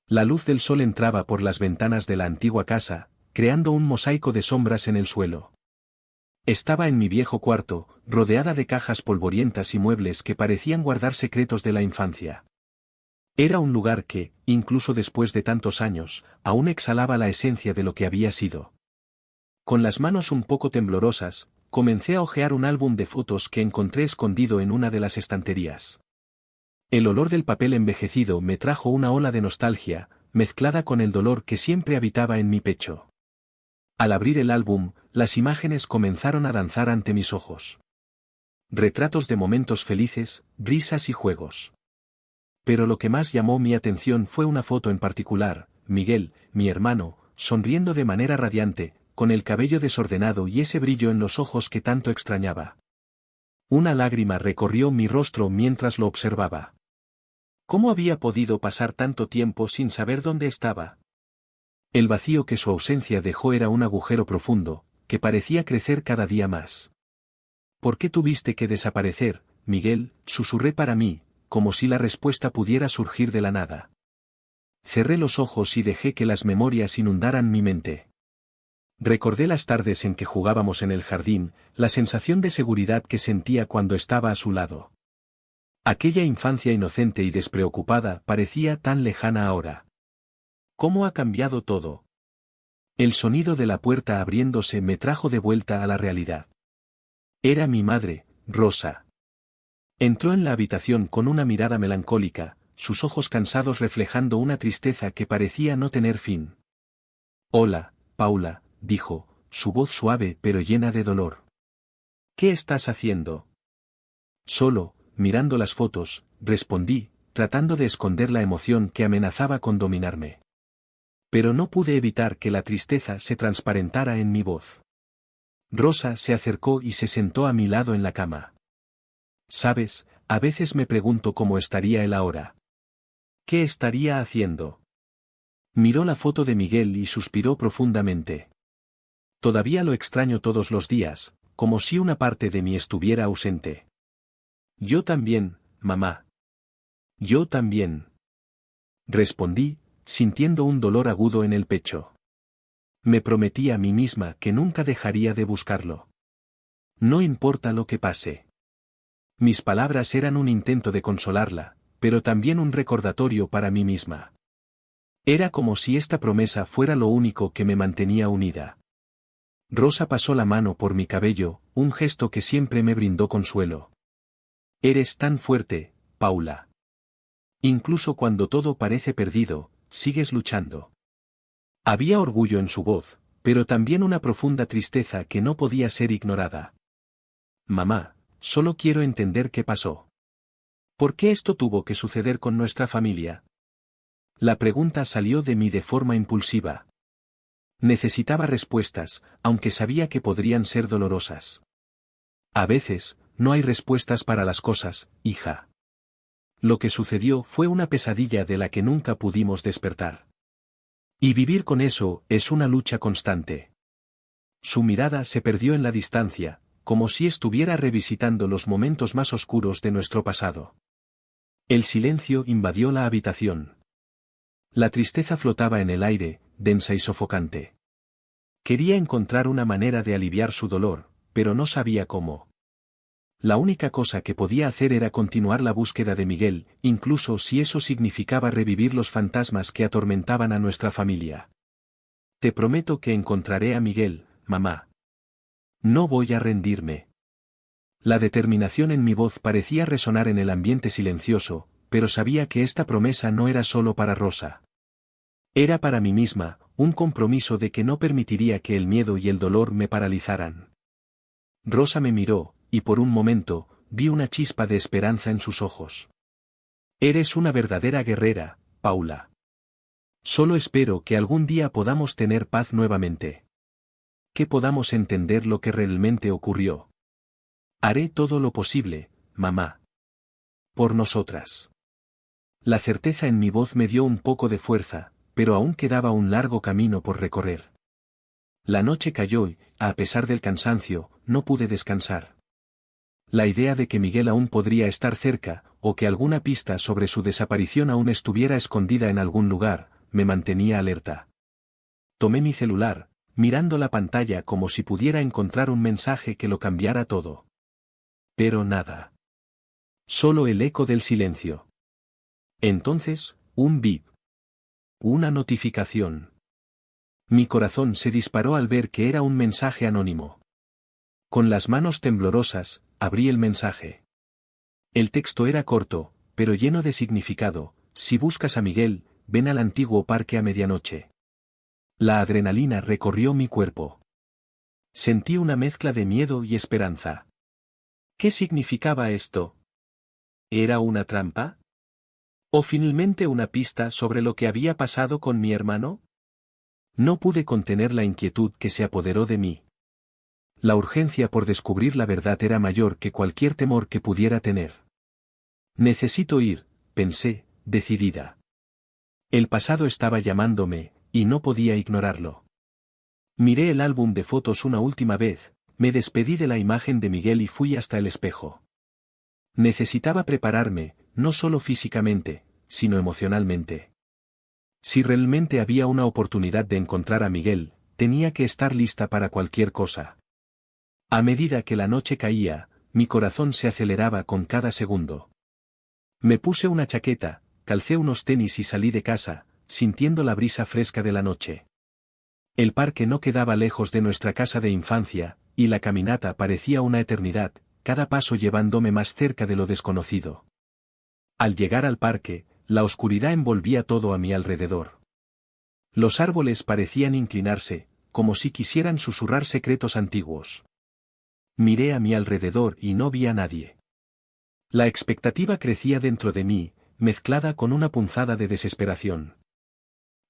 La luz del sol entraba por las ventanas de la antigua casa, creando un mosaico de sombras en el suelo. Estaba en mi viejo cuarto, rodeada de cajas polvorientas y muebles que parecían guardar secretos de la infancia. Era un lugar que, incluso después de tantos años, aún exhalaba la esencia de lo que había sido. Con las manos un poco temblorosas, comencé a hojear un álbum de fotos que encontré escondido en una de las estanterías. El olor del papel envejecido me trajo una ola de nostalgia, mezclada con el dolor que siempre habitaba en mi pecho. Al abrir el álbum, las imágenes comenzaron a danzar ante mis ojos. Retratos de momentos felices, risas y juegos. Pero lo que más llamó mi atención fue una foto en particular, Miguel, mi hermano, sonriendo de manera radiante, con el cabello desordenado y ese brillo en los ojos que tanto extrañaba. Una lágrima recorrió mi rostro mientras lo observaba. ¿Cómo había podido pasar tanto tiempo sin saber dónde estaba? El vacío que su ausencia dejó era un agujero profundo, que parecía crecer cada día más. ¿Por qué tuviste que desaparecer, Miguel?, susurré para mí, como si la respuesta pudiera surgir de la nada. Cerré los ojos y dejé que las memorias inundaran mi mente. Recordé las tardes en que jugábamos en el jardín, la sensación de seguridad que sentía cuando estaba a su lado. Aquella infancia inocente y despreocupada parecía tan lejana ahora. ¿Cómo ha cambiado todo? El sonido de la puerta abriéndose me trajo de vuelta a la realidad. Era mi madre, Rosa. Entró en la habitación con una mirada melancólica, sus ojos cansados reflejando una tristeza que parecía no tener fin. «Hola, Paula», dijo, su voz suave pero llena de dolor. «¿Qué estás haciendo?» «Solo, mirando las fotos», respondí, tratando de esconder la emoción que amenazaba con dominarme. Pero no pude evitar que la tristeza se transparentara en mi voz. Rosa se acercó y se sentó a mi lado en la cama. «Sabes, a veces me pregunto cómo estaría él ahora. ¿Qué estaría haciendo?» Miró la foto de Miguel y suspiró profundamente. «Todavía lo extraño todos los días, como si una parte de mí estuviera ausente». «Yo también, mamá». «Yo también», respondí, sintiendo un dolor agudo en el pecho. Me prometí a mí misma que nunca dejaría de buscarlo. No importa lo que pase. Mis palabras eran un intento de consolarla, pero también un recordatorio para mí misma. Era como si esta promesa fuera lo único que me mantenía unida. Rosa pasó la mano por mi cabello, un gesto que siempre me brindó consuelo. «Eres tan fuerte, Paula. Incluso cuando todo parece perdido, sigues luchando». Había orgullo en su voz, pero también una profunda tristeza que no podía ser ignorada. «Mamá, solo quiero entender qué pasó. ¿Por qué esto tuvo que suceder con nuestra familia?» La pregunta salió de mí de forma impulsiva. Necesitaba respuestas, aunque sabía que podrían ser dolorosas. A veces, no hay respuestas para las cosas, hija. Lo que sucedió fue una pesadilla de la que nunca pudimos despertar. Y vivir con eso es una lucha constante. Su mirada se perdió en la distancia, como si estuviera revisitando los momentos más oscuros de nuestro pasado. El silencio invadió la habitación. La tristeza flotaba en el aire, densa y sofocante. Quería encontrar una manera de aliviar su dolor, pero no sabía cómo. La única cosa que podía hacer era continuar la búsqueda de Miguel, incluso si eso significaba revivir los fantasmas que atormentaban a nuestra familia. «Te prometo que encontraré a Miguel, mamá. No voy a rendirme». La determinación en mi voz parecía resonar en el ambiente silencioso, pero sabía que esta promesa no era solo para Rosa. Era para mí misma, un compromiso de que no permitiría que el miedo y el dolor me paralizaran. Rosa me miró, y por un momento, vi una chispa de esperanza en sus ojos. «Eres una verdadera guerrera, Paula. Solo espero que algún día podamos tener paz nuevamente. Que podamos entender lo que realmente ocurrió. Haré todo lo posible, mamá. Por nosotras». La certeza en mi voz me dio un poco de fuerza, pero aún quedaba un largo camino por recorrer. La noche cayó y, a pesar del cansancio, no pude descansar. La idea de que Miguel aún podría estar cerca, o que alguna pista sobre su desaparición aún estuviera escondida en algún lugar, me mantenía alerta. Tomé mi celular, mirando la pantalla como si pudiera encontrar un mensaje que lo cambiara todo. Pero nada. Solo el eco del silencio. Entonces, un bip. Una notificación. Mi corazón se disparó al ver que era un mensaje anónimo. Con las manos temblorosas, abrí el mensaje. El texto era corto, pero lleno de significado: si buscas a Miguel, ven al antiguo parque a medianoche. La adrenalina recorrió mi cuerpo. Sentí una mezcla de miedo y esperanza. ¿Qué significaba esto? ¿Era una trampa? ¿O finalmente una pista sobre lo que había pasado con mi hermano? No pude contener la inquietud que se apoderó de mí. La urgencia por descubrir la verdad era mayor que cualquier temor que pudiera tener. Necesito ir, pensé, decidida. El pasado estaba llamándome, y no podía ignorarlo. Miré el álbum de fotos una última vez, me despedí de la imagen de Miguel y fui hasta el espejo. Necesitaba prepararme, no solo físicamente, sino emocionalmente. Si realmente había una oportunidad de encontrar a Miguel, tenía que estar lista para cualquier cosa. A medida que la noche caía, mi corazón se aceleraba con cada segundo. Me puse una chaqueta, calcé unos tenis y salí de casa, sintiendo la brisa fresca de la noche. El parque no quedaba lejos de nuestra casa de infancia, y la caminata parecía una eternidad, cada paso llevándome más cerca de lo desconocido. Al llegar al parque, la oscuridad envolvía todo a mi alrededor. Los árboles parecían inclinarse, como si quisieran susurrar secretos antiguos. Miré a mi alrededor y no vi a nadie. La expectativa crecía dentro de mí, mezclada con una punzada de desesperación.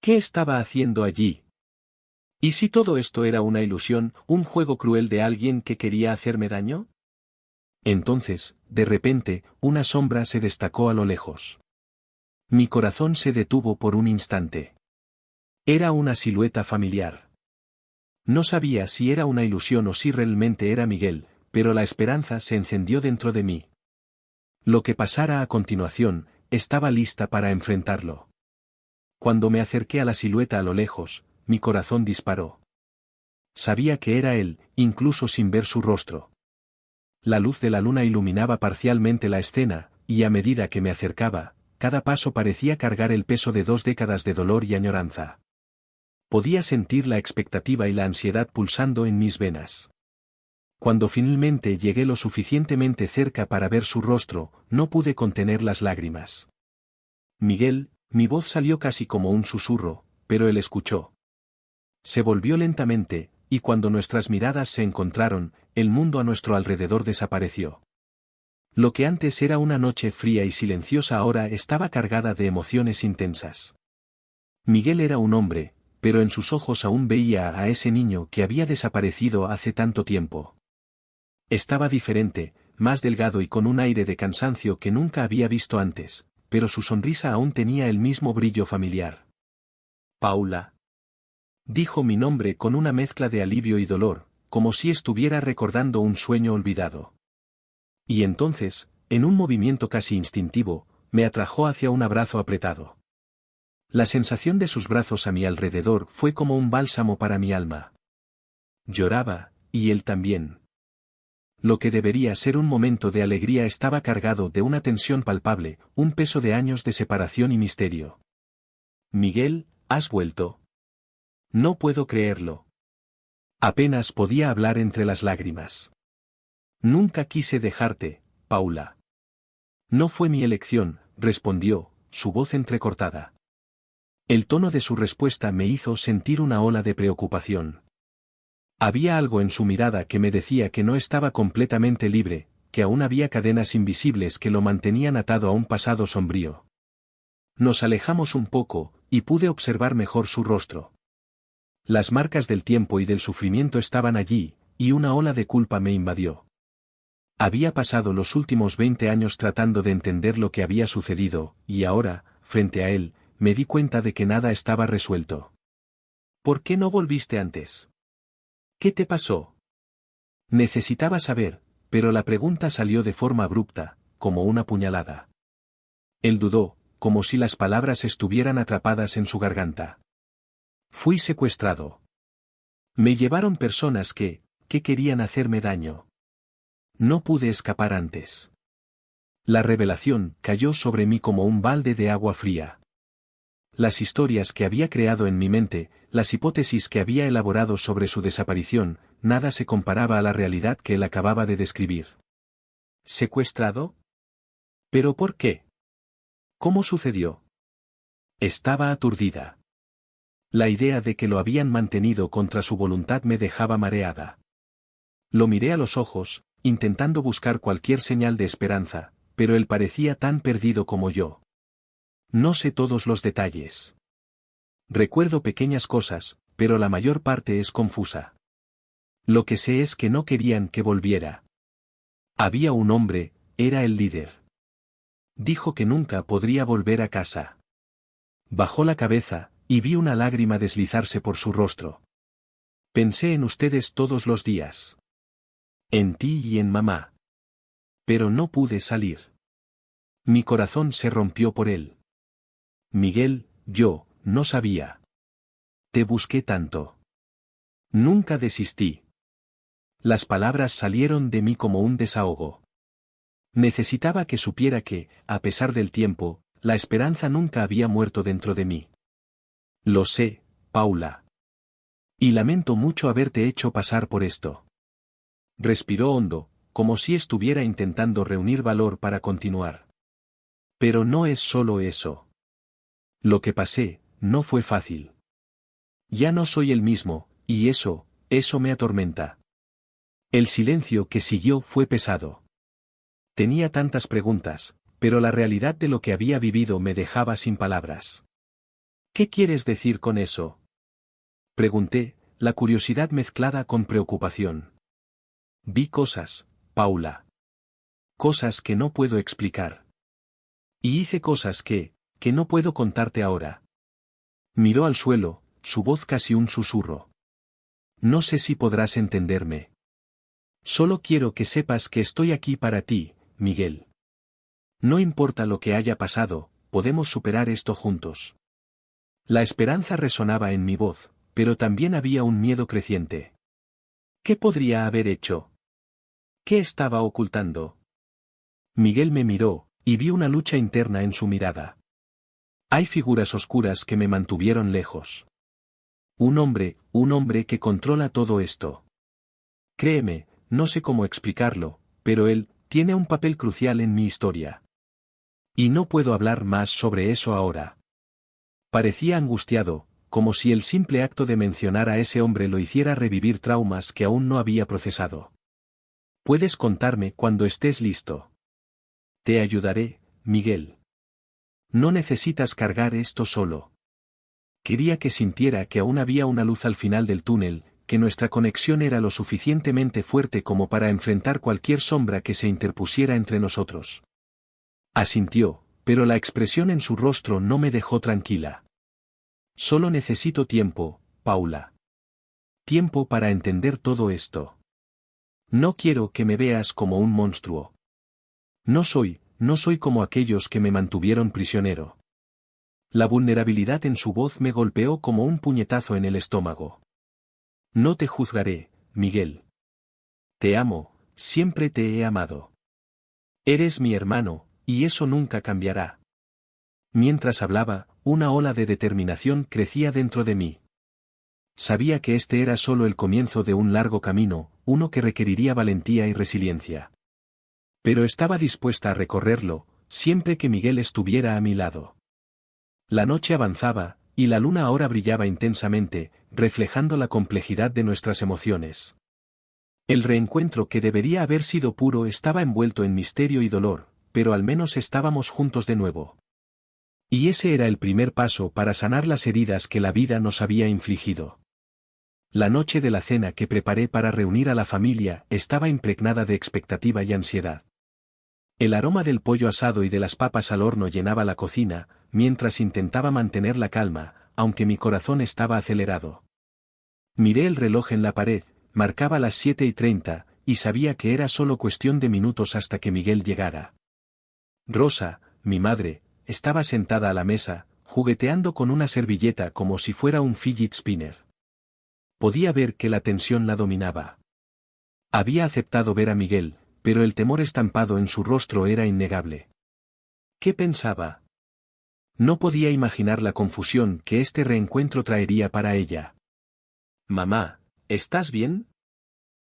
¿Qué estaba haciendo allí? ¿Y si todo esto era una ilusión, un juego cruel de alguien que quería hacerme daño? Entonces, de repente, una sombra se destacó a lo lejos. Mi corazón se detuvo por un instante. Era una silueta familiar. No sabía si era una ilusión o si realmente era Miguel, pero la esperanza se encendió dentro de mí. Lo que pasara a continuación, estaba lista para enfrentarlo. Cuando me acerqué a la silueta a lo lejos, mi corazón disparó. Sabía que era él, incluso sin ver su rostro. La luz de la luna iluminaba parcialmente la escena, y a medida que me acercaba, cada paso parecía cargar el peso de 2 décadas de dolor y añoranza. Podía sentir la expectativa y la ansiedad pulsando en mis venas. Cuando finalmente llegué lo suficientemente cerca para ver su rostro, no pude contener las lágrimas. Miguel, mi voz salió casi como un susurro, pero él escuchó. Se volvió lentamente, y cuando nuestras miradas se encontraron, el mundo a nuestro alrededor desapareció. Lo que antes era una noche fría y silenciosa ahora estaba cargada de emociones intensas. Miguel era un hombre, pero en sus ojos aún veía a ese niño que había desaparecido hace tanto tiempo. Estaba diferente, más delgado y con un aire de cansancio que nunca había visto antes, pero su sonrisa aún tenía el mismo brillo familiar. Paula. Dijo mi nombre con una mezcla de alivio y dolor, como si estuviera recordando un sueño olvidado. Y entonces, en un movimiento casi instintivo, me atrajo hacia un abrazo apretado. La sensación de sus brazos a mi alrededor fue como un bálsamo para mi alma. Lloraba, y él también. Lo que debería ser un momento de alegría estaba cargado de una tensión palpable, un peso de años de separación y misterio. Miguel, ¿has vuelto? No puedo creerlo. Apenas podía hablar entre las lágrimas. Nunca quise dejarte, Paula. No fue mi elección, respondió, su voz entrecortada. El tono de su respuesta me hizo sentir una ola de preocupación. Había algo en su mirada que me decía que no estaba completamente libre, que aún había cadenas invisibles que lo mantenían atado a un pasado sombrío. Nos alejamos un poco, y pude observar mejor su rostro. Las marcas del tiempo y del sufrimiento estaban allí, y una ola de culpa me invadió. Había pasado los últimos 20 años tratando de entender lo que había sucedido, y ahora, frente a él, me di cuenta de que nada estaba resuelto. ¿Por qué no volviste antes? ¿Qué te pasó? Necesitaba saber, pero la pregunta salió de forma abrupta, como una puñalada. Él dudó, como si las palabras estuvieran atrapadas en su garganta. Fui secuestrado. Me llevaron personas que querían hacerme daño. No pude escapar antes. La revelación cayó sobre mí como un balde de agua fría. Las historias que había creado en mi mente, las hipótesis que había elaborado sobre su desaparición, nada se comparaba a la realidad que él acababa de describir. ¿Secuestrado? ¿Pero por qué? ¿Cómo sucedió? Estaba aturdida. La idea de que lo habían mantenido contra su voluntad me dejaba mareada. Lo miré a los ojos, intentando buscar cualquier señal de esperanza, pero él parecía tan perdido como yo. No sé todos los detalles. Recuerdo pequeñas cosas, pero la mayor parte es confusa. Lo que sé es que no querían que volviera. Había un hombre, era el líder. Dijo que nunca podría volver a casa. Bajó la cabeza, y vi una lágrima deslizarse por su rostro. Pensé en ustedes todos los días. En ti y en mamá. Pero no pude salir. Mi corazón se rompió por él. Miguel, yo, no sabía. Te busqué tanto. Nunca desistí. Las palabras salieron de mí como un desahogo. Necesitaba que supiera que, a pesar del tiempo, la esperanza nunca había muerto dentro de mí. Lo sé, Paula. Y lamento mucho haberte hecho pasar por esto. Respiró hondo, como si estuviera intentando reunir valor para continuar. Pero no es solo eso. Lo que pasé, no fue fácil. Ya no soy el mismo, y eso me atormenta. El silencio que siguió fue pesado. Tenía tantas preguntas, pero la realidad de lo que había vivido me dejaba sin palabras. ¿Qué quieres decir con eso? Pregunté, la curiosidad mezclada con preocupación. Vi cosas, Paula. Cosas que no puedo explicar. Y hice cosas que no puedo contarte ahora. Miró al suelo, su voz casi un susurro. No sé si podrás entenderme. Solo quiero que sepas que estoy aquí para ti, Miguel. No importa lo que haya pasado, podemos superar esto juntos. La esperanza resonaba en mi voz, pero también había un miedo creciente. ¿Qué podría haber hecho? ¿Qué estaba ocultando? Miguel me miró, y vi una lucha interna en su mirada. Hay figuras oscuras que me mantuvieron lejos. Un hombre que controla todo esto. Créeme, no sé cómo explicarlo, pero él tiene un papel crucial en mi historia. Y no puedo hablar más sobre eso ahora. Parecía angustiado, como si el simple acto de mencionar a ese hombre lo hiciera revivir traumas que aún no había procesado. Puedes contarme cuando estés listo. Te ayudaré, Miguel. No necesitas cargar esto solo. Quería que sintiera que aún había una luz al final del túnel, que nuestra conexión era lo suficientemente fuerte como para enfrentar cualquier sombra que se interpusiera entre nosotros. Asintió, pero la expresión en su rostro no me dejó tranquila. Solo necesito tiempo, Paula. Tiempo para entender todo esto. No quiero que me veas como un monstruo. No soy como aquellos que me mantuvieron prisionero. La vulnerabilidad en su voz me golpeó como un puñetazo en el estómago. No te juzgaré, Miguel. Te amo, siempre te he amado. Eres mi hermano, y eso nunca cambiará. Mientras hablaba, una ola de determinación crecía dentro de mí. Sabía que este era solo el comienzo de un largo camino, uno que requeriría valentía y resiliencia. Pero estaba dispuesta a recorrerlo, siempre que Miguel estuviera a mi lado. La noche avanzaba, y la luna ahora brillaba intensamente, reflejando la complejidad de nuestras emociones. El reencuentro que debería haber sido puro estaba envuelto en misterio y dolor, pero al menos estábamos juntos de nuevo. Y ese era el primer paso para sanar las heridas que la vida nos había infligido. La noche de la cena que preparé para reunir a la familia estaba impregnada de expectativa y ansiedad. El aroma del pollo asado y de las papas al horno llenaba la cocina, mientras intentaba mantener la calma, aunque mi corazón estaba acelerado. Miré el reloj en la pared, marcaba las 7:30, y sabía que era solo cuestión de minutos hasta que Miguel llegara. Rosa, mi madre, estaba sentada a la mesa, jugueteando con una servilleta como si fuera un fidget spinner. Podía ver que la tensión la dominaba. Había aceptado ver a Miguel, pero el temor estampado en su rostro era innegable. ¿Qué pensaba? No podía imaginar la confusión que este reencuentro traería para ella. «Mamá, ¿estás bien?»,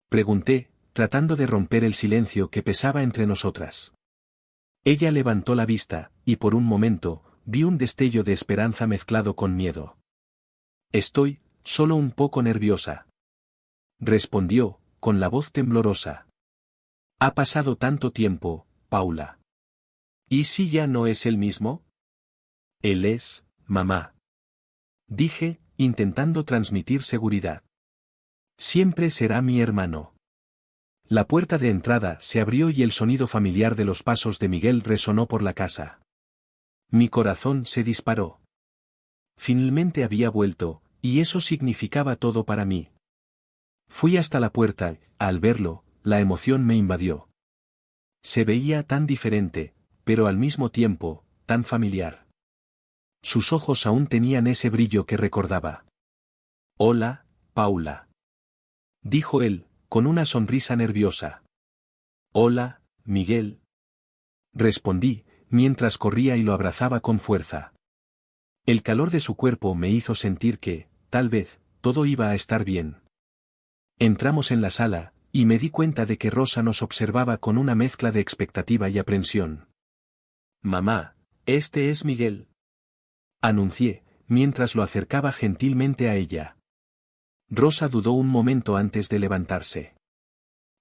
pregunté, tratando de romper el silencio que pesaba entre nosotras. Ella levantó la vista, y por un momento, vi un destello de esperanza mezclado con miedo. «Estoy, solo un poco nerviosa», respondió, con la voz temblorosa. «Ha pasado tanto tiempo, Paula». «¿Y si ya no es el mismo?». «Él es, mamá», dije, intentando transmitir seguridad. «Siempre será mi hermano». La puerta de entrada se abrió y el sonido familiar de los pasos de Miguel resonó por la casa. Mi corazón se disparó. Finalmente había vuelto, y eso significaba todo para mí. Fui hasta la puerta, al verlo, la emoción me invadió. Se veía tan diferente, pero al mismo tiempo, tan familiar. Sus ojos aún tenían ese brillo que recordaba. «Hola, Paula», dijo él, con una sonrisa nerviosa. «Hola, Miguel», respondí, mientras corría y lo abrazaba con fuerza. El calor de su cuerpo me hizo sentir que, tal vez, todo iba a estar bien. Entramos en la sala, y me di cuenta de que Rosa nos observaba con una mezcla de expectativa y aprensión. «Mamá, este es Miguel», anuncié, mientras lo acercaba gentilmente a ella. Rosa dudó un momento antes de levantarse.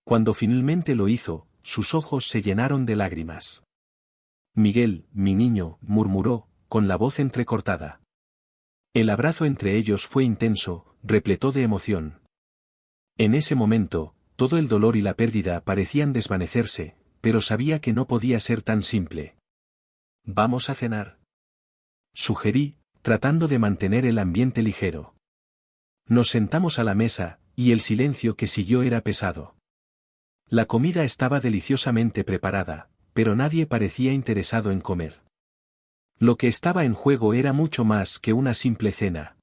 Cuando finalmente lo hizo, sus ojos se llenaron de lágrimas. «Miguel, mi niño», murmuró, con la voz entrecortada. El abrazo entre ellos fue intenso, repleto de emoción. En ese momento, todo el dolor y la pérdida parecían desvanecerse, pero sabía que no podía ser tan simple. «Vamos a cenar», sugerí, tratando de mantener el ambiente ligero. Nos sentamos a la mesa, y el silencio que siguió era pesado. La comida estaba deliciosamente preparada, pero nadie parecía interesado en comer. Lo que estaba en juego era mucho más que una simple cena.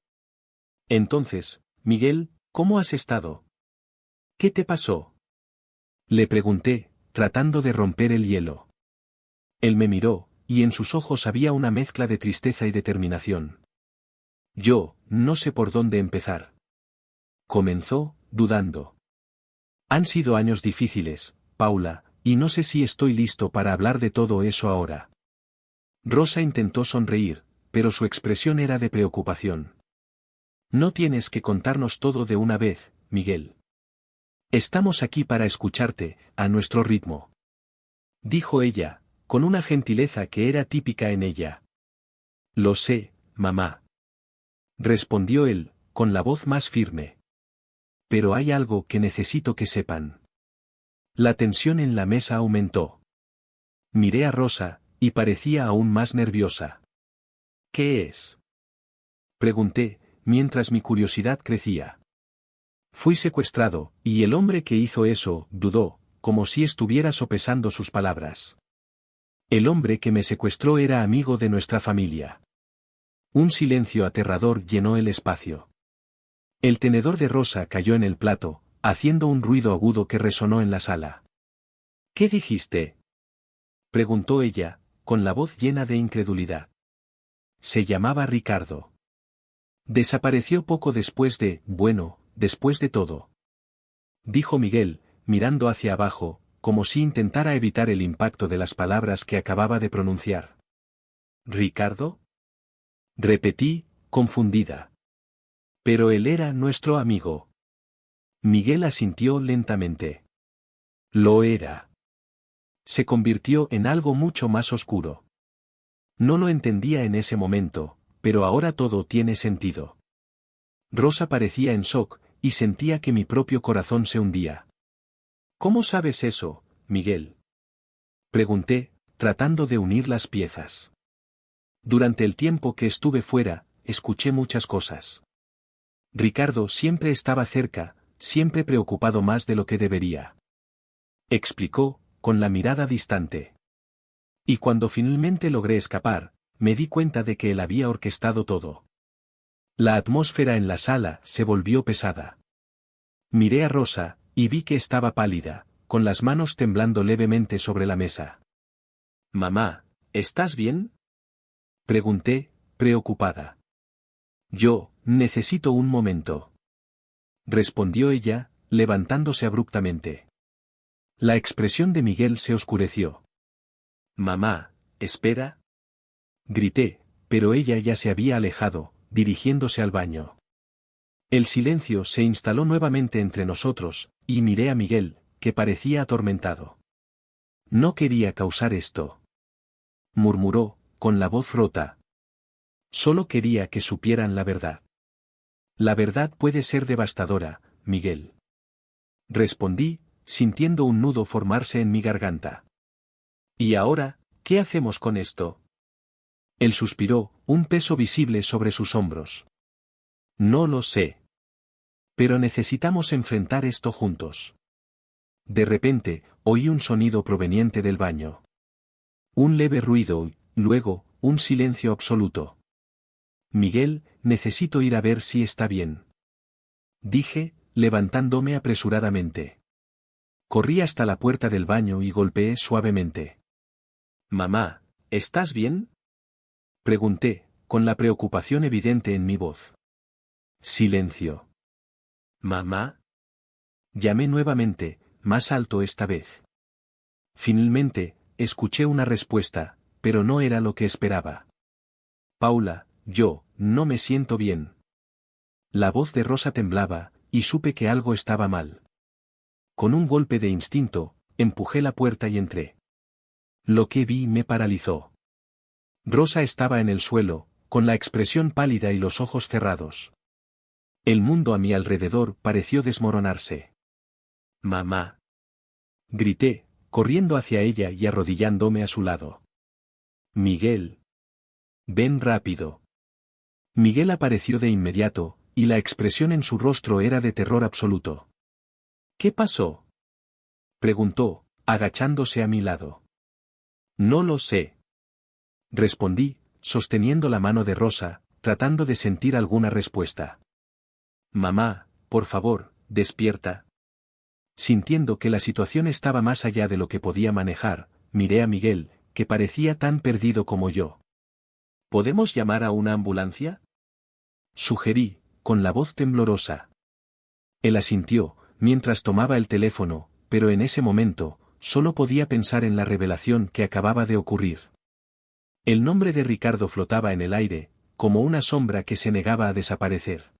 «Entonces, Miguel, ¿cómo has estado? ¿Qué te pasó?», le pregunté, tratando de romper el hielo. Él me miró, y en sus ojos había una mezcla de tristeza y determinación. «Yo, no sé por dónde empezar», comenzó, dudando. «Han sido años difíciles, Paula, y no sé si estoy listo para hablar de todo eso ahora». Rosa intentó sonreír, pero su expresión era de preocupación. «No tienes que contarnos todo de una vez, Miguel. Estamos aquí para escucharte, a nuestro ritmo», dijo ella, con una gentileza que era típica en ella. «Lo sé, mamá», respondió él, con la voz más firme. «Pero hay algo que necesito que sepan». La tensión en la mesa aumentó. Miré a Rosa, y parecía aún más nerviosa. «¿Qué es?», pregunté, mientras mi curiosidad crecía. «Fui secuestrado, y el hombre que hizo eso, dudó, como si estuviera sopesando sus palabras. El hombre que me secuestró era amigo de nuestra familia». Un silencio aterrador llenó el espacio. El tenedor de Rosa cayó en el plato, haciendo un ruido agudo que resonó en la sala. «¿Qué dijiste?», preguntó ella, con la voz llena de incredulidad. «Se llamaba Ricardo. Desapareció poco después después de todo», dijo Miguel, mirando hacia abajo, como si intentara evitar el impacto de las palabras que acababa de pronunciar. «¿Ricardo?», repetí, confundida. «Pero él era nuestro amigo». Miguel asintió lentamente. «Lo era». Se convirtió en algo mucho más oscuro. No lo entendía en ese momento, pero ahora todo tiene sentido. Rosa parecía en shock, y sentía que mi propio corazón se hundía. «¿Cómo sabes eso, Miguel?», pregunté, tratando de unir las piezas. «Durante el tiempo que estuve fuera, escuché muchas cosas. Ricardo siempre estaba cerca, siempre preocupado más de lo que debería», explicó, con la mirada distante. «Y cuando finalmente logré escapar, me di cuenta de que él había orquestado todo. La atmósfera en la sala se volvió pesada. Miré a Rosa, y vi que estaba pálida, con las manos temblando levemente sobre la mesa. «Mamá, ¿estás bien?», pregunté, preocupada. «Yo, necesito un momento», respondió ella, levantándose abruptamente. La expresión de Miguel se oscureció. «Mamá, espera», grité, pero ella ya se había alejado, dirigiéndose al baño. El silencio se instaló nuevamente entre nosotros, y miré a Miguel, que parecía atormentado. «No quería causar esto», murmuró, con la voz rota. «Solo quería que supieran la verdad». «La verdad puede ser devastadora, Miguel», respondí, sintiendo un nudo formarse en mi garganta. «¿Y ahora, qué hacemos con esto?». Él suspiró, un peso visible sobre sus hombros. «No lo sé. Pero necesitamos enfrentar esto juntos». De repente, oí un sonido proveniente del baño. Un leve ruido y, luego, un silencio absoluto. «Miguel, necesito ir a ver si está bien», dije, levantándome apresuradamente. Corrí hasta la puerta del baño y golpeé suavemente. «Mamá, ¿estás bien?», pregunté, con la preocupación evidente en mi voz. Silencio. «¿Mamá?», llamé nuevamente, más alto esta vez. Finalmente, escuché una respuesta, pero no era lo que esperaba. «Paula, yo, no me siento bien». La voz de Rosa temblaba, y supe que algo estaba mal. Con un golpe de instinto, empujé la puerta y entré. Lo que vi me paralizó. Rosa estaba en el suelo, con la expresión pálida y los ojos cerrados. El mundo a mi alrededor pareció desmoronarse. «Mamá», grité, corriendo hacia ella y arrodillándome a su lado. «Miguel. Ven rápido». Miguel apareció de inmediato, y la expresión en su rostro era de terror absoluto. «¿Qué pasó?», preguntó, agachándose a mi lado. «No lo sé», respondí, sosteniendo la mano de Rosa, tratando de sentir alguna respuesta. «Mamá, por favor, despierta». Sintiendo que la situación estaba más allá de lo que podía manejar, miré a Miguel, que parecía tan perdido como yo. «¿Podemos llamar a una ambulancia?», sugerí, con la voz temblorosa. Él asintió, mientras tomaba el teléfono, pero en ese momento, solo podía pensar en la revelación que acababa de ocurrir. El nombre de Ricardo flotaba en el aire, como una sombra que se negaba a desaparecer.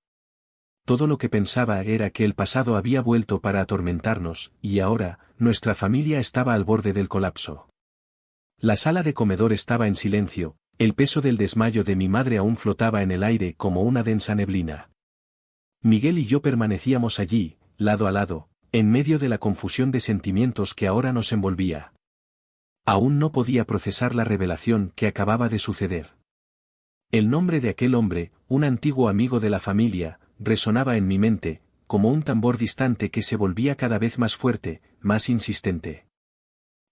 Todo lo que pensaba era que el pasado había vuelto para atormentarnos, y ahora, nuestra familia estaba al borde del colapso. La sala de comedor estaba en silencio, el peso del desmayo de mi madre aún flotaba en el aire como una densa neblina. Miguel y yo permanecíamos allí, lado a lado, en medio de la confusión de sentimientos que ahora nos envolvía. Aún no podía procesar la revelación que acababa de suceder. El nombre de aquel hombre, un antiguo amigo de la familia, resonaba en mi mente, como un tambor distante que se volvía cada vez más fuerte, más insistente.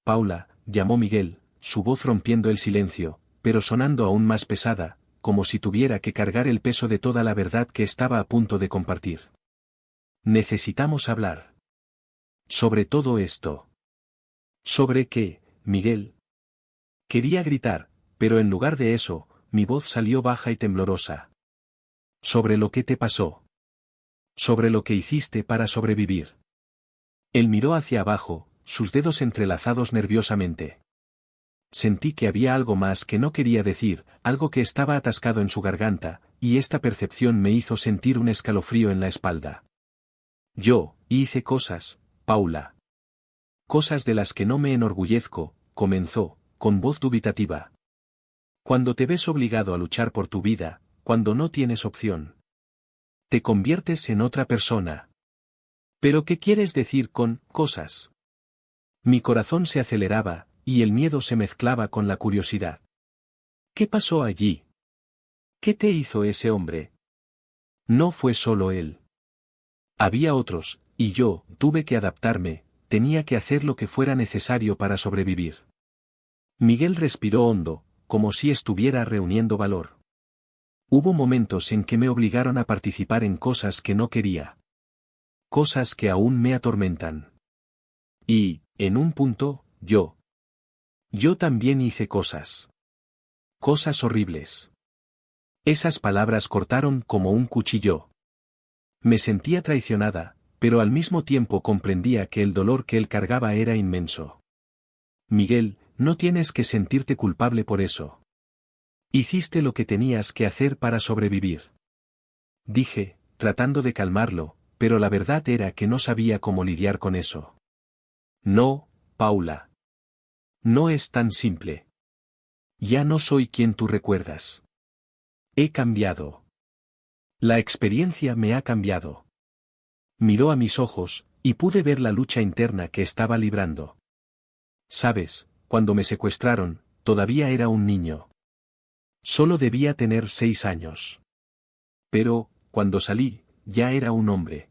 «Paula», llamó Miguel, su voz rompiendo el silencio, pero sonando aún más pesada, como si tuviera que cargar el peso de toda la verdad que estaba a punto de compartir. «Necesitamos hablar. Sobre todo esto». «¿Sobre qué, Miguel?». Quería gritar, pero en lugar de eso, mi voz salió baja y temblorosa. «Sobre lo que te pasó. Sobre lo que hiciste para sobrevivir». Él miró hacia abajo, sus dedos entrelazados nerviosamente. Sentí que había algo más que no quería decir, algo que estaba atascado en su garganta, y esta percepción me hizo sentir un escalofrío en la espalda. «Yo hice cosas, Paula. Cosas de las que no me enorgullezco», comenzó, con voz dubitativa. «Cuando te ves obligado a luchar por tu vida, cuando no tienes opción, te conviertes en otra persona». «¿Pero qué quieres decir con cosas?». Mi corazón se aceleraba, y el miedo se mezclaba con la curiosidad. «¿Qué pasó allí? ¿Qué te hizo ese hombre?». «No fue solo él. Había otros, y yo tuve que adaptarme, tenía que hacer lo que fuera necesario para sobrevivir». Miguel respiró hondo, como si estuviera reuniendo valor. Hubo momentos en que me obligaron a participar en cosas que no quería. Cosas que aún me atormentan. Y, en un punto, yo también hice cosas. Cosas horribles. Esas palabras cortaron como un cuchillo. Me sentía traicionada, pero al mismo tiempo comprendía que el dolor que él cargaba era inmenso. Miguel, no tienes que sentirte culpable por eso. Hiciste lo que tenías que hacer para sobrevivir. Dije, tratando de calmarlo, pero la verdad era que no sabía cómo lidiar con eso. No, Paula. No es tan simple. Ya no soy quien tú recuerdas. He cambiado. La experiencia me ha cambiado. Miró a mis ojos, y pude ver la lucha interna que estaba librando. Sabes, cuando me secuestraron, todavía era un niño. Solo debía tener 6 años. Pero, cuando salí, ya era un hombre.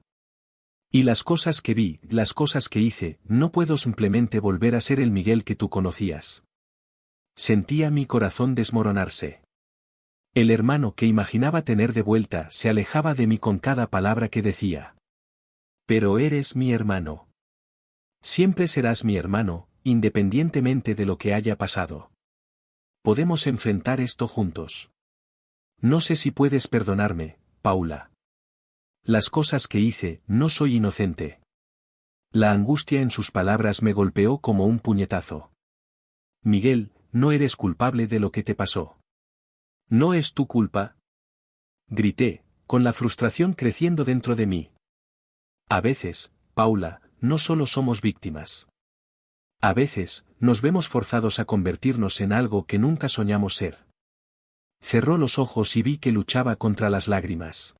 Y las cosas que vi, las cosas que hice, no puedo simplemente volver a ser el Miguel que tú conocías. Sentía mi corazón desmoronarse. El hermano que imaginaba tener de vuelta se alejaba de mí con cada palabra que decía. Pero eres mi hermano. Siempre serás mi hermano, independientemente de lo que haya pasado. Podemos enfrentar esto juntos. No sé si puedes perdonarme, Paula. Las cosas que hice, no soy inocente. La angustia en sus palabras me golpeó como un puñetazo. Miguel, no eres culpable de lo que te pasó. No es tu culpa. Grité, con la frustración creciendo dentro de mí. A veces, Paula, no solo somos víctimas. A veces, nos vemos forzados a convertirnos en algo que nunca soñamos ser. Cerró los ojos y vi que luchaba contra las lágrimas.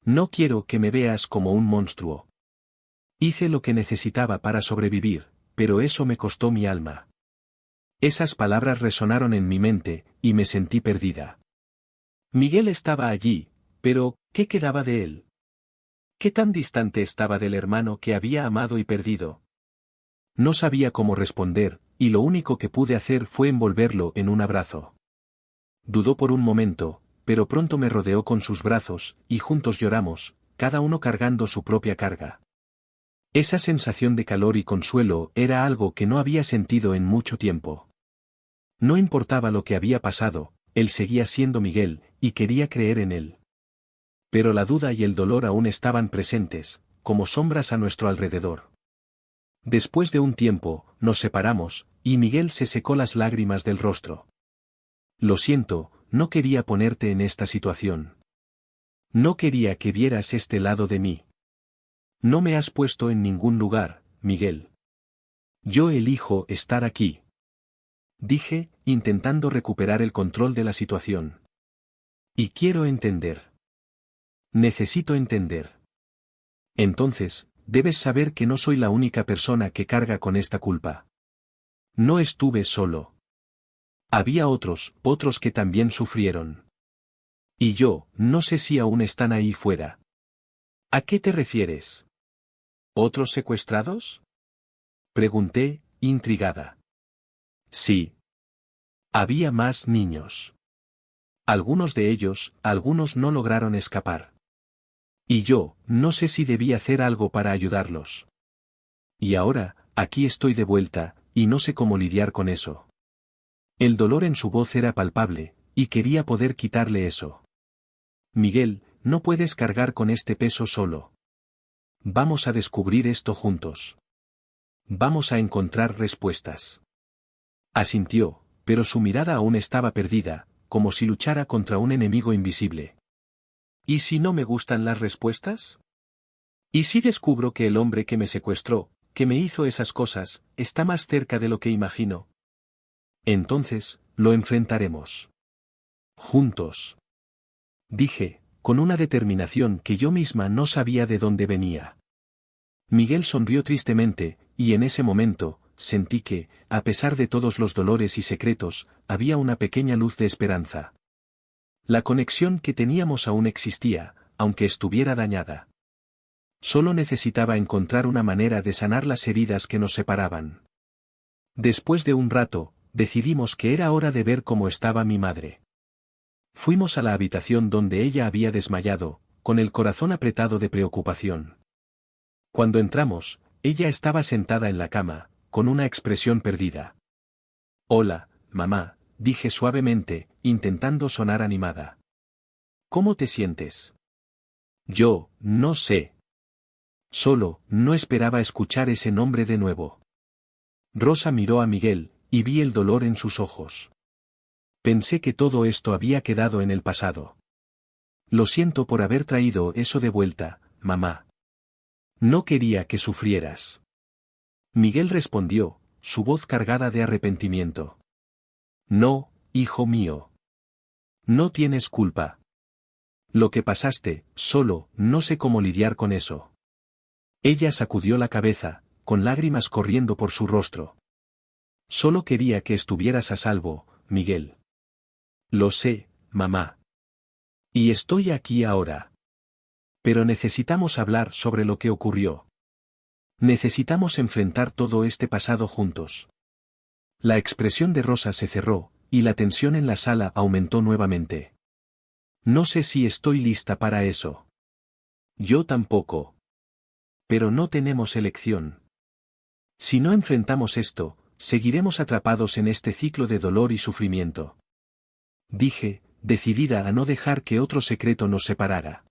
No quiero que me veas como un monstruo. Hice lo que necesitaba para sobrevivir, pero eso me costó mi alma. Esas palabras resonaron en mi mente, y me sentí perdida. Miguel estaba allí, pero, ¿qué quedaba de él? ¿Qué tan distante estaba del hermano que había amado y perdido? No sabía cómo responder, y lo único que pude hacer fue envolverlo en un abrazo. Dudó por un momento, pero pronto me rodeó con sus brazos, y juntos lloramos, cada uno cargando su propia carga. Esa sensación de calor y consuelo era algo que no había sentido en mucho tiempo. No importaba lo que había pasado, él seguía siendo Miguel, y quería creer en él. Pero la duda y el dolor aún estaban presentes, como sombras a nuestro alrededor. Después de un tiempo, nos separamos, y Miguel se secó las lágrimas del rostro. Lo siento, no quería ponerte en esta situación. No quería que vieras este lado de mí. No me has puesto en ningún lugar, Miguel. Yo elijo estar aquí. Dije, intentando recuperar el control de la situación. Y quiero entender. Necesito entender. Entonces, debes saber que no soy la única persona que carga con esta culpa. No estuve solo. Había otros que también sufrieron. Y yo, no sé si aún están ahí fuera. ¿A qué te refieres? ¿Otros secuestrados? Pregunté, intrigada. Sí. Había más niños. Algunos de ellos, algunos no lograron escapar. Y yo, no sé si debí hacer algo para ayudarlos. Y ahora, aquí estoy de vuelta, y no sé cómo lidiar con eso. El dolor en su voz era palpable, y quería poder quitarle eso. Miguel, no puedes cargar con este peso solo. Vamos a descubrir esto juntos. Vamos a encontrar respuestas. Asintió, pero su mirada aún estaba perdida, como si luchara contra un enemigo invisible. ¿Y si no me gustan las respuestas? ¿Y si descubro que el hombre que me secuestró, que me hizo esas cosas, está más cerca de lo que imagino? Entonces, lo enfrentaremos. Juntos. Dije, con una determinación que yo misma no sabía de dónde venía. Miguel sonrió tristemente, y en ese momento, sentí que, a pesar de todos los dolores y secretos, había una pequeña luz de esperanza. La conexión que teníamos aún existía, aunque estuviera dañada. Solo necesitaba encontrar una manera de sanar las heridas que nos separaban. Después de un rato, decidimos que era hora de ver cómo estaba mi madre. Fuimos a la habitación donde ella había desmayado, con el corazón apretado de preocupación. Cuando entramos, ella estaba sentada en la cama, con una expresión perdida. «Hola, mamá», dije suavemente, intentando sonar animada. «¿Cómo te sientes?» «Yo, no sé». Solo, no esperaba escuchar ese nombre de nuevo. Rosa miró a Miguel, y vi el dolor en sus ojos. Pensé que todo esto había quedado en el pasado. «Lo siento por haber traído eso de vuelta, mamá. No quería que sufrieras». Miguel respondió, su voz cargada de arrepentimiento. «No, hijo mío. No tienes culpa. Lo que pasaste, solo, no sé cómo lidiar con eso». Ella sacudió la cabeza, con lágrimas corriendo por su rostro. «Solo quería que estuvieras a salvo, Miguel». «Lo sé, mamá. Y estoy aquí ahora. Pero necesitamos hablar sobre lo que ocurrió. Necesitamos enfrentar todo este pasado juntos». La expresión de Rosa se cerró, y la tensión en la sala aumentó nuevamente. «No sé si estoy lista para eso». «Yo tampoco. Pero no tenemos elección. Si no enfrentamos esto, seguiremos atrapados en este ciclo de dolor y sufrimiento», dije, decidida a no dejar que otro secreto nos separara.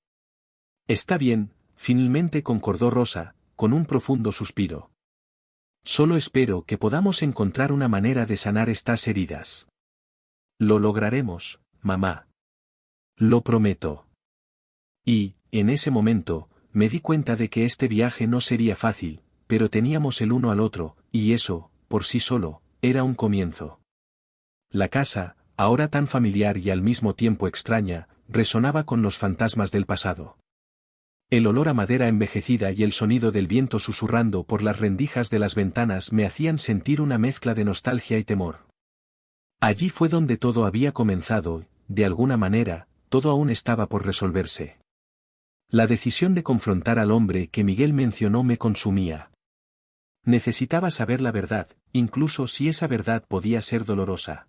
«Está bien», finalmente concordó Rosa, con un profundo suspiro. «Solo espero que podamos encontrar una manera de sanar estas heridas». «Lo lograremos, mamá. Lo prometo». Y, en ese momento, me di cuenta de que este viaje no sería fácil, pero teníamos el uno al otro, y eso, por sí solo, era un comienzo. La casa, ahora tan familiar y al mismo tiempo extraña, resonaba con los fantasmas del pasado. El olor a madera envejecida y el sonido del viento susurrando por las rendijas de las ventanas me hacían sentir una mezcla de nostalgia y temor. Allí fue donde todo había comenzado, de alguna manera, todo aún estaba por resolverse. La decisión de confrontar al hombre que Miguel mencionó me consumía. Necesitaba saber la verdad, incluso si esa verdad podía ser dolorosa.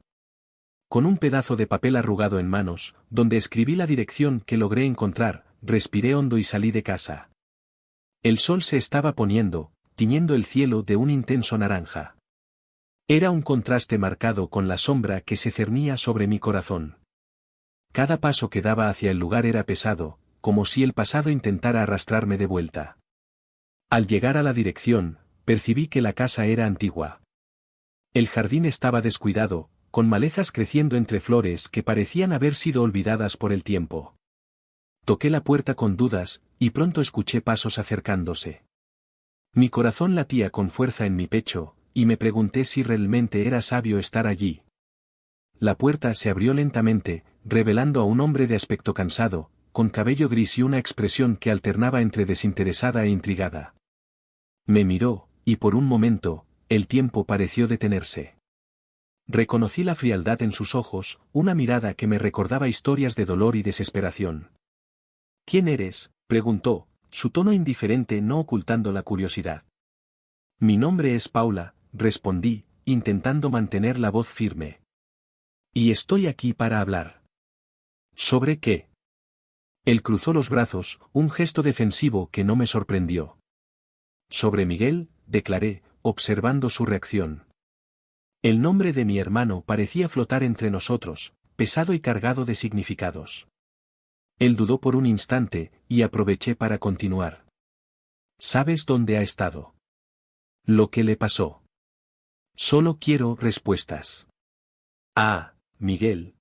Con un pedazo de papel arrugado en manos, donde escribí la dirección que logré encontrar, respiré hondo y salí de casa. El sol se estaba poniendo, tiñendo el cielo de un intenso naranja. Era un contraste marcado con la sombra que se cernía sobre mi corazón. Cada paso que daba hacia el lugar era pesado, como si el pasado intentara arrastrarme de vuelta. Al llegar a la dirección, percibí que la casa era antigua. El jardín estaba descuidado, con malezas creciendo entre flores que parecían haber sido olvidadas por el tiempo. Toqué la puerta con dudas, y pronto escuché pasos acercándose. Mi corazón latía con fuerza en mi pecho, y me pregunté si realmente era sabio estar allí. La puerta se abrió lentamente, revelando a un hombre de aspecto cansado, con cabello gris y una expresión que alternaba entre desinteresada e intrigada. Me miró, y por un momento, el tiempo pareció detenerse. Reconocí la frialdad en sus ojos, una mirada que me recordaba historias de dolor y desesperación. «¿Quién eres?», preguntó, su tono indiferente no ocultando la curiosidad. «Mi nombre es Paula», respondí, intentando mantener la voz firme. «Y estoy aquí para hablar». «¿Sobre qué?». Él cruzó los brazos, un gesto defensivo que no me sorprendió. «Sobre Miguel», declaré, observando su reacción. El nombre de mi hermano parecía flotar entre nosotros, pesado y cargado de significados. Él dudó por un instante, y aproveché para continuar. «¿Sabes dónde ha estado? Lo que le pasó». «Solo quiero respuestas». «Ah, Miguel».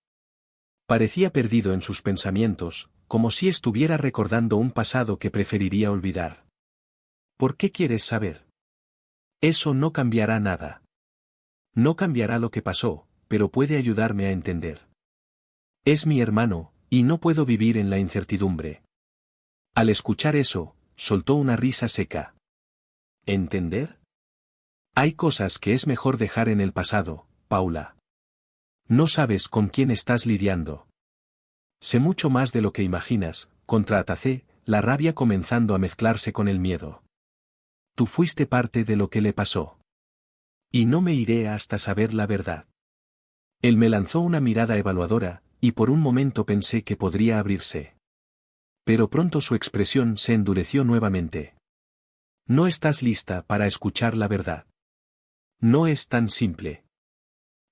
Parecía perdido en sus pensamientos, como si estuviera recordando un pasado que preferiría olvidar. «¿Por qué quieres saber?». «Eso no cambiará nada. No cambiará lo que pasó, pero puede ayudarme a entender. Es mi hermano, y no puedo vivir en la incertidumbre». Al escuchar eso, soltó una risa seca. ¿Entender? Hay cosas que es mejor dejar en el pasado, Paula. No sabes con quién estás lidiando. Sé mucho más de lo que imaginas, contraatacé, la rabia comenzando a mezclarse con el miedo. Tú fuiste parte de lo que le pasó. Y no me iré hasta saber la verdad. Él me lanzó una mirada evaluadora, y por un momento pensé que podría abrirse. Pero pronto su expresión se endureció nuevamente. No estás lista para escuchar la verdad. No es tan simple.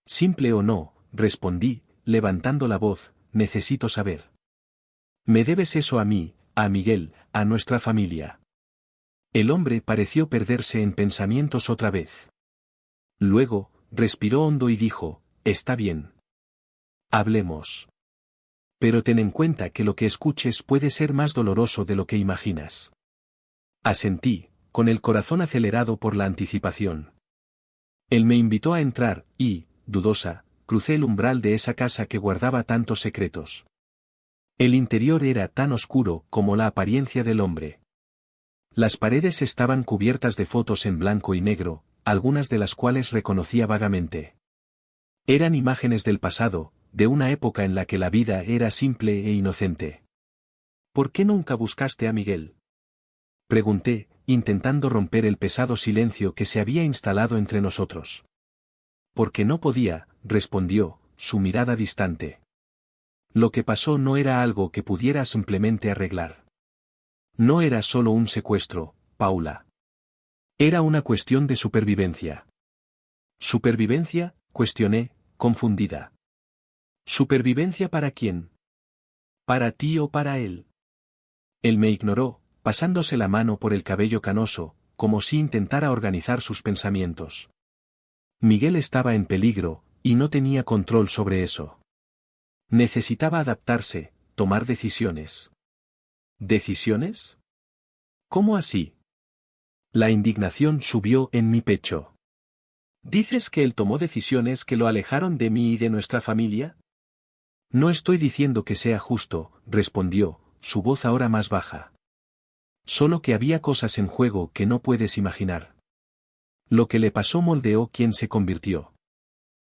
Simple o no, respondí, levantando la voz, necesito saber. Me debes eso a mí, a Miguel, a nuestra familia. El hombre pareció perderse en pensamientos otra vez. Luego, respiró hondo y dijo, está bien. Hablemos. Pero ten en cuenta que lo que escuches puede ser más doloroso de lo que imaginas. Asentí, con el corazón acelerado por la anticipación. Él me invitó a entrar, y, dudosa, crucé el umbral de esa casa que guardaba tantos secretos. El interior era tan oscuro como la apariencia del hombre. Las paredes estaban cubiertas de fotos en blanco y negro, algunas de las cuales reconocía vagamente. Eran imágenes del pasado, de una época en la que la vida era simple e inocente. ¿Por qué nunca buscaste a Miguel? Pregunté, intentando romper el pesado silencio que se había instalado entre nosotros. Porque no podía, respondió, su mirada distante. Lo que pasó no era algo que pudiera simplemente arreglar. No era solo un secuestro, Paula. Era una cuestión de supervivencia. ¿Supervivencia?, cuestioné, confundida. ¿Supervivencia para quién? ¿Para ti o para él? Él me ignoró, pasándose la mano por el cabello canoso, como si intentara organizar sus pensamientos. Miguel estaba en peligro, y no tenía control sobre eso. Necesitaba adaptarse, tomar decisiones. ¿Decisiones? ¿Cómo así? La indignación subió en mi pecho. ¿Dices que él tomó decisiones que lo alejaron de mí y de nuestra familia? No estoy diciendo que sea justo, respondió, su voz ahora más baja. Solo que había cosas en juego que no puedes imaginar. Lo que le pasó moldeó quien se convirtió.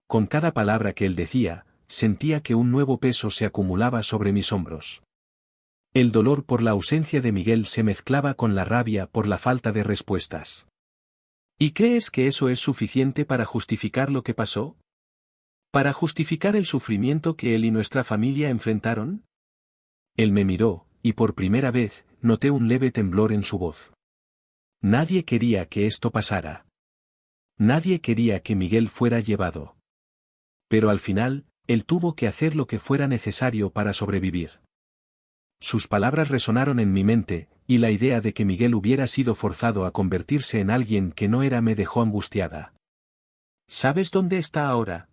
Con cada palabra que él decía, sentía que un nuevo peso se acumulaba sobre mis hombros. El dolor por la ausencia de Miguel se mezclaba con la rabia por la falta de respuestas. ¿Y crees que eso es suficiente para justificar lo que pasó? ¿Para justificar el sufrimiento que él y nuestra familia enfrentaron? Él me miró, y por primera vez, noté un leve temblor en su voz. Nadie quería que esto pasara. Nadie quería que Miguel fuera llevado. Pero al final, él tuvo que hacer lo que fuera necesario para sobrevivir. Sus palabras resonaron en mi mente, y la idea de que Miguel hubiera sido forzado a convertirse en alguien que no era me dejó angustiada. ¿Sabes dónde está ahora?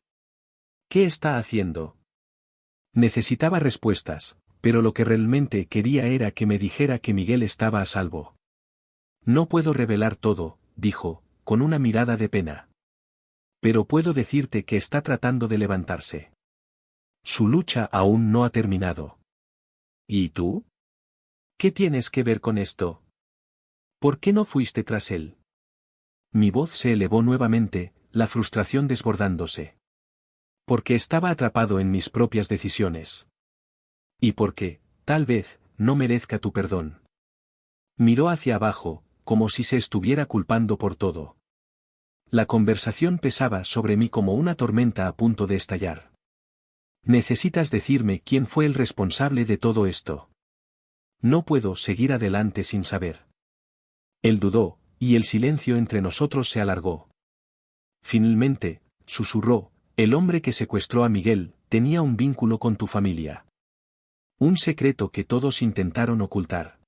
¿Qué está haciendo? Necesitaba respuestas, pero lo que realmente quería era que me dijera que Miguel estaba a salvo. No puedo revelar todo, dijo, con una mirada de pena. Pero puedo decirte que está tratando de levantarse. Su lucha aún no ha terminado. ¿Y tú? ¿Qué tienes que ver con esto? ¿Por qué no fuiste tras él? Mi voz se elevó nuevamente, la frustración desbordándose. Porque estaba atrapado en mis propias decisiones. Y porque, tal vez, no merezca tu perdón. Miró hacia abajo, como si se estuviera culpando por todo. La conversación pesaba sobre mí como una tormenta a punto de estallar. Necesitas decirme quién fue el responsable de todo esto. No puedo seguir adelante sin saber. Él dudó, y el silencio entre nosotros se alargó. Finalmente, susurró, el hombre que secuestró a Miguel, tenía un vínculo con tu familia. Un secreto que todos intentaron ocultar.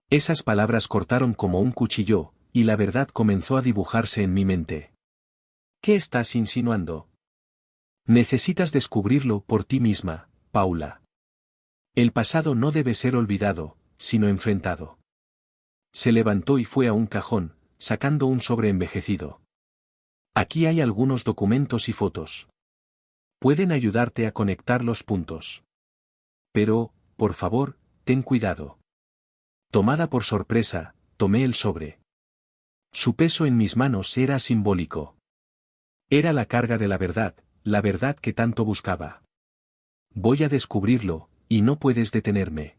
Esas palabras cortaron como un cuchillo, y la verdad comenzó a dibujarse en mi mente. ¿Qué estás insinuando? Necesitas descubrirlo por ti misma, Paula. El pasado no debe ser olvidado, sino enfrentado. Se levantó y fue a un cajón, sacando un sobre envejecido. Aquí hay algunos documentos y fotos. Pueden ayudarte a conectar los puntos. Pero, por favor, ten cuidado. Tomada por sorpresa, tomé el sobre. Su peso en mis manos era simbólico. Era la carga de la verdad que tanto buscaba. Voy a descubrirlo, y no puedes detenerme.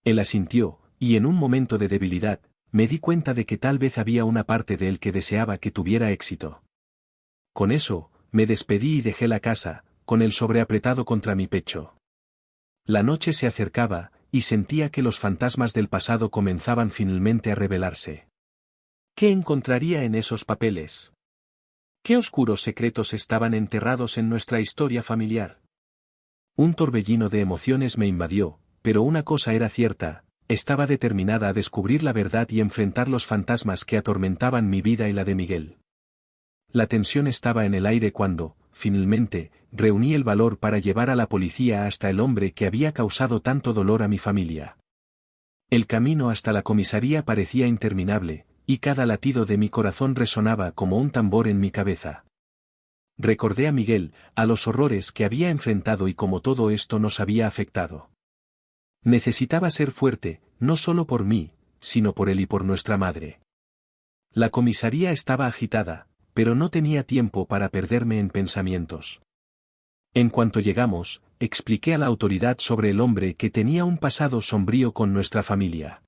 Él asintió, y en un momento de debilidad, me di cuenta de que tal vez había una parte de él que deseaba que tuviera éxito. Con eso, Me despedí y dejé la casa, con el sobre apretado contra mi pecho. La noche se acercaba, y sentía que los fantasmas del pasado comenzaban finalmente a revelarse. ¿Qué encontraría en esos papeles? ¿Qué oscuros secretos estaban enterrados en nuestra historia familiar? Un torbellino de emociones me invadió, pero una cosa era cierta, estaba determinada a descubrir la verdad y enfrentar los fantasmas que atormentaban mi vida y la de Miguel. La tensión estaba en el aire cuando, finalmente, reuní el valor para llevar a la policía hasta el hombre que había causado tanto dolor a mi familia. El camino hasta la comisaría parecía interminable, y cada latido de mi corazón resonaba como un tambor en mi cabeza. Recordé a Miguel, a los horrores que había enfrentado y cómo todo esto nos había afectado. Necesitaba ser fuerte, no solo por mí, sino por él y por nuestra madre. La comisaría estaba agitada, pero no tenía tiempo para perderme en pensamientos. En cuanto llegamos, expliqué a la autoridad sobre el hombre que tenía un pasado sombrío con nuestra familia.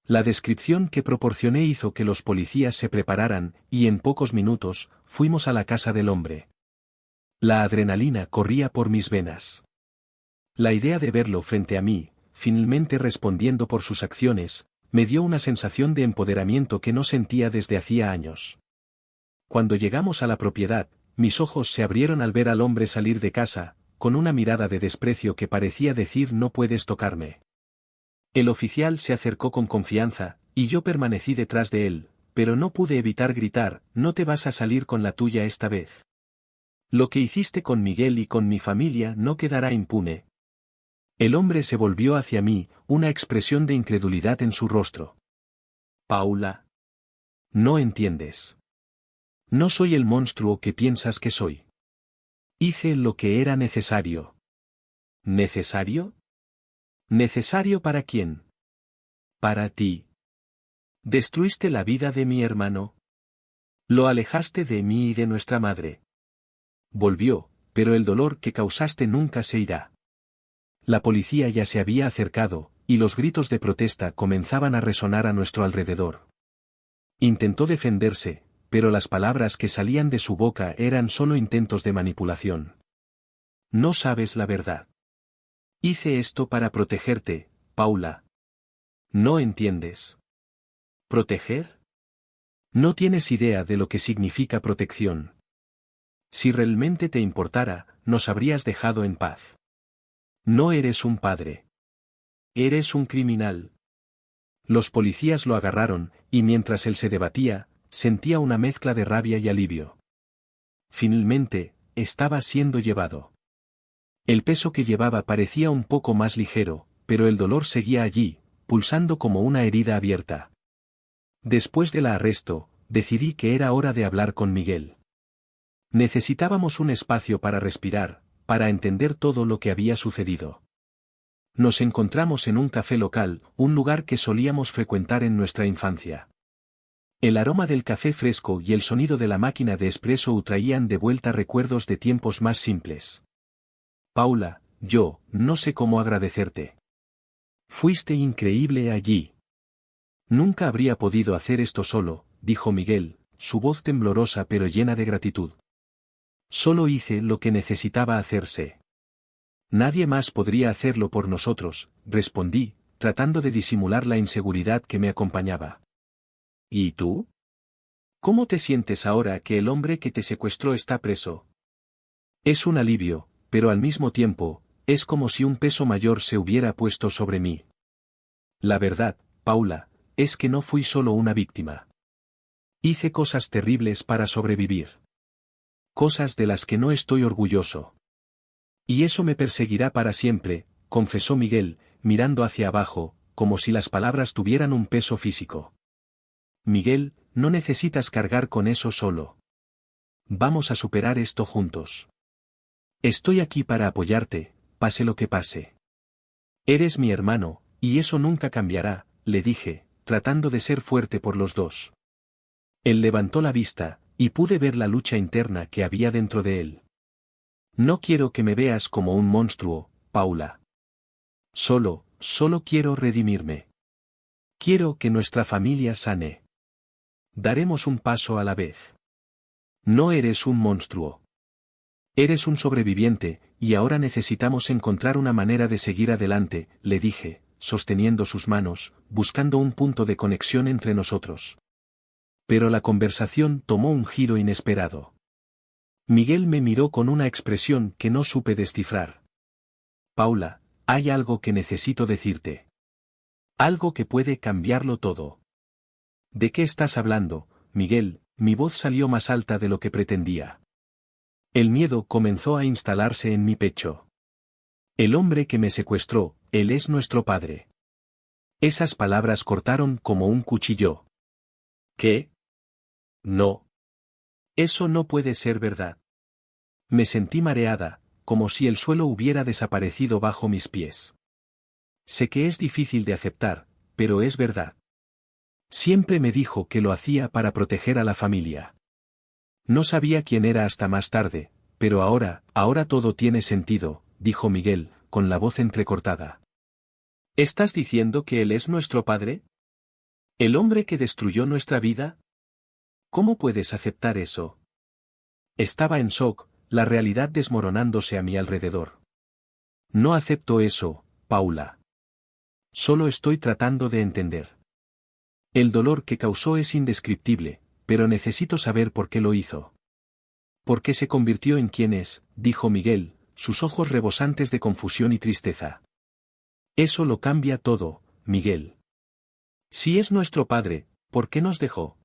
La descripción que proporcioné hizo que los policías se prepararan, y en pocos minutos, fuimos a la casa del hombre. La adrenalina corría por mis venas. La idea de verlo frente a mí, finalmente respondiendo por sus acciones, me dio una sensación de empoderamiento que no sentía desde hacía años. Cuando llegamos a la propiedad, mis ojos se abrieron al ver al hombre salir de casa, con una mirada de desprecio que parecía decir no puedes tocarme. El oficial se acercó con confianza, y yo permanecí detrás de él, pero no pude evitar gritar, no te vas a salir con la tuya esta vez. Lo que hiciste con Miguel y con mi familia no quedará impune. El hombre se volvió hacia mí, una expresión de incredulidad en su rostro. Paula. No entiendes. No soy el monstruo que piensas que soy. Hice lo que era necesario. ¿Necesario? ¿Necesario para quién? Para ti. Destruiste la vida de mi hermano. Lo alejaste de mí y de nuestra madre. Volvió, pero el dolor que causaste nunca se irá. La policía ya se había acercado, y los gritos de protesta comenzaban a resonar a nuestro alrededor. Intentó defenderse, pero las palabras que salían de su boca eran solo intentos de manipulación. No sabes la verdad. Hice esto para protegerte, Paula. ¿No entiendes? ¿Proteger? No tienes idea de lo que significa protección. Si realmente te importara, nos habrías dejado en paz. No eres un padre. Eres un criminal. Los policías lo agarraron, y mientras él se debatía, sentía una mezcla de rabia y alivio. Finalmente, estaba siendo llevado. El peso que llevaba parecía un poco más ligero, pero el dolor seguía allí, pulsando como una herida abierta. Después del arresto, decidí que era hora de hablar con Miguel. Necesitábamos un espacio para respirar, para entender todo lo que había sucedido. Nos encontramos en un café local, un lugar que solíamos frecuentar en nuestra infancia. El aroma del café fresco y el sonido de la máquina de espresso traían de vuelta recuerdos de tiempos más simples. Paula, yo, no sé cómo agradecerte. Fuiste increíble allí. Nunca habría podido hacer esto solo, dijo Miguel, su voz temblorosa pero llena de gratitud. Solo hice lo que necesitaba hacerse. Nadie más podría hacerlo por nosotros, respondí, tratando de disimular la inseguridad que me acompañaba. ¿Y tú? ¿Cómo te sientes ahora que el hombre que te secuestró está preso? Es un alivio, pero al mismo tiempo, es como si un peso mayor se hubiera puesto sobre mí. La verdad, Paula, es que no fui solo una víctima. Hice cosas terribles para sobrevivir. Cosas de las que no estoy orgulloso. Y eso me perseguirá para siempre, confesó Miguel, mirando hacia abajo, como si las palabras tuvieran un peso físico. Miguel, no necesitas cargar con eso solo. Vamos a superar esto juntos. Estoy aquí para apoyarte, pase lo que pase. Eres mi hermano, y eso nunca cambiará, le dije, tratando de ser fuerte por los dos. Él levantó la vista, y pude ver la lucha interna que había dentro de él. No quiero que me veas como un monstruo, Paula. Solo quiero redimirme. Quiero que nuestra familia sane. Daremos un paso a la vez. No eres un monstruo. Eres un sobreviviente, y ahora necesitamos encontrar una manera de seguir adelante, le dije, sosteniendo sus manos, buscando un punto de conexión entre nosotros. Pero la conversación tomó un giro inesperado. Miguel me miró con una expresión que no supe descifrar. Paula, hay algo que necesito decirte. Algo que puede cambiarlo todo. ¿De qué estás hablando, Miguel? Mi voz salió más alta de lo que pretendía. El miedo comenzó a instalarse en mi pecho. El hombre que me secuestró, él es nuestro padre. Esas palabras cortaron como un cuchillo. ¿Qué? No. Eso no puede ser verdad. Me sentí mareada, como si el suelo hubiera desaparecido bajo mis pies. Sé que es difícil de aceptar, pero es verdad. Siempre me dijo que lo hacía para proteger a la familia. No sabía quién era hasta más tarde, pero ahora todo tiene sentido, dijo Miguel, con la voz entrecortada. ¿Estás diciendo que él es nuestro padre? ¿El hombre que destruyó nuestra vida? ¿Cómo puedes aceptar eso? Estaba en shock, la realidad desmoronándose a mi alrededor. No acepto eso, Paula. Solo estoy tratando de entender. El dolor que causó es indescriptible, pero necesito saber por qué lo hizo. ¿Por qué se convirtió en quien es?, dijo Miguel, sus ojos rebosantes de confusión y tristeza. Eso lo cambia todo, Miguel. Si es nuestro padre, ¿por qué nos dejó?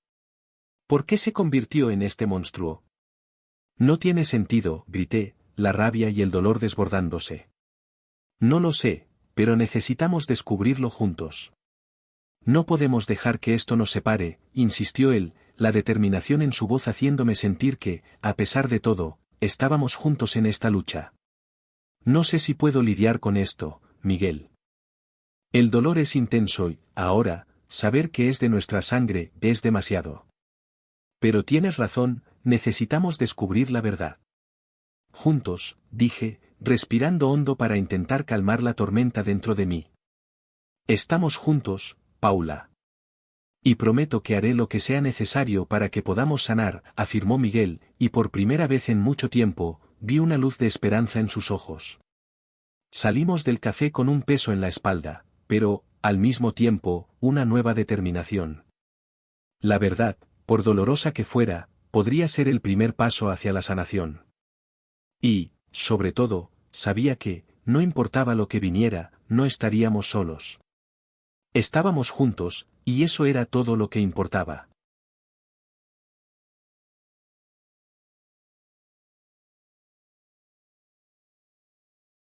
¿Por qué se convirtió en este monstruo? No tiene sentido, grité, la rabia y el dolor desbordándose. No lo sé, pero necesitamos descubrirlo juntos. No podemos dejar que esto nos separe, insistió él, la determinación en su voz haciéndome sentir que, a pesar de todo, estábamos juntos en esta lucha. No sé si puedo lidiar con esto, Miguel. El dolor es intenso y, ahora, saber que es de nuestra sangre, es demasiado. Pero tienes razón, necesitamos descubrir la verdad. Juntos, dije, respirando hondo para intentar calmar la tormenta dentro de mí. Estamos juntos, Paula. Y prometo que haré lo que sea necesario para que podamos sanar, afirmó Miguel, y por primera vez en mucho tiempo, vi una luz de esperanza en sus ojos. Salimos del café con un peso en la espalda, pero, al mismo tiempo, una nueva determinación. La verdad, por dolorosa que fuera, podría ser el primer paso hacia la sanación. Y, sobre todo, sabía que, no importaba lo que viniera, no estaríamos solos. Estábamos juntos, y eso era todo lo que importaba.